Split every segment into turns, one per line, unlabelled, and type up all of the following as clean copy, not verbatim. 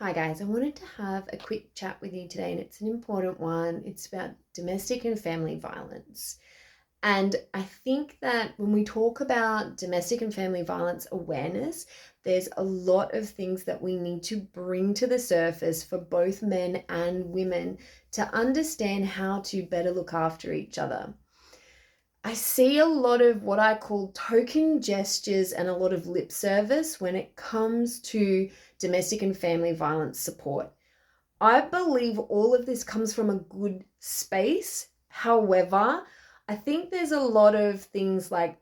Hi guys, I wanted to have a quick chat with you today, and it's an important one. It's about domestic and family violence. And I think that when we talk about domestic and family violence awareness, there's a lot of things that we need to bring to the surface for both men and women to understand how to better look after each other. I see a lot of what I call token gestures and a lot of lip service when it comes to domestic and family violence support. I believe all of this comes from a good space. However, I think there's a lot of things like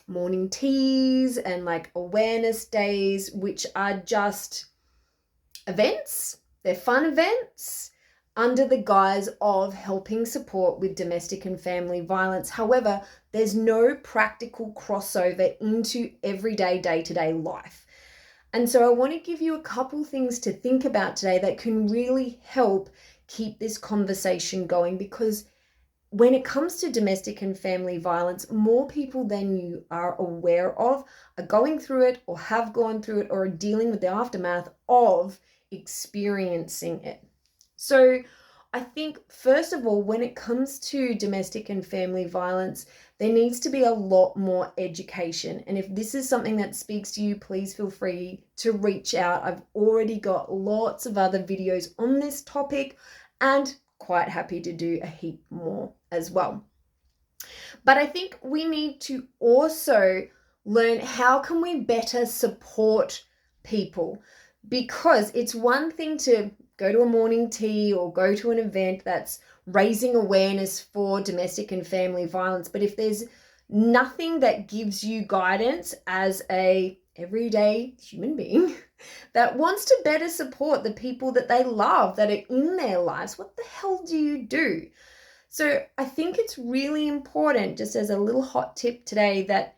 morning teas and like awareness days, which are just events. They're fun events under the guise of helping support with domestic and family violence. However, there's no practical crossover into everyday day-to-day life. And so I want to give you a couple things to think about today that can really help keep this conversation going, because when it comes to domestic and family violence, more people than you are aware of are going through it or have gone through it or are dealing with the aftermath of experiencing it. So I think, first of all, when it comes to domestic and family violence, there needs to be a lot more education. And if this is something that speaks to you, please feel free to reach out. I've already got lots of other videos on this topic and quite happy to do a heap more as well. But I think we need to also learn how can we better support people, because it's one thing to go to a morning tea or go to an event that's raising awareness for domestic and family violence. But if there's nothing that gives you guidance as a everyday human being that wants to better support the people that they love, that are in their lives, what the hell do you do? So I think it's really important, just as a little hot tip today, that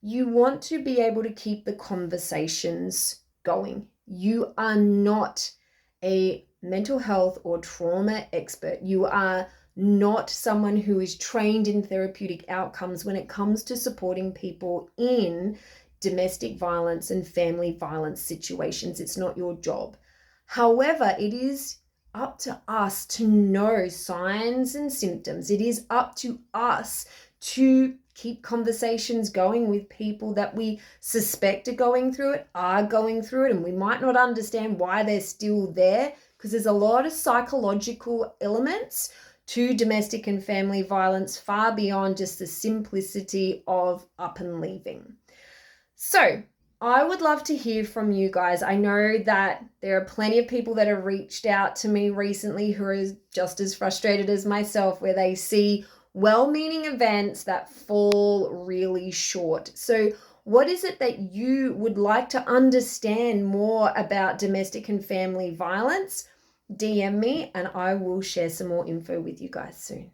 you want to be able to keep the conversations going. You are not a mental health or trauma expert. You are not someone who is trained in therapeutic outcomes when it comes to supporting people in domestic violence and family violence situations. It's not your job. However, it is up to us to know signs and symptoms. It is up to us to keep conversations going with people that we suspect are going through it, and we might not understand why they're still there, because there's a lot of psychological elements to domestic and family violence far beyond just the simplicity of up and leaving. So I would love to hear from you guys. I know that there are plenty of people that have reached out to me recently who are just as frustrated as myself, where they see well-meaning events that fall really short. So what is it that you would like to understand more about domestic and family violence? DM me and I will share some more info with you guys soon.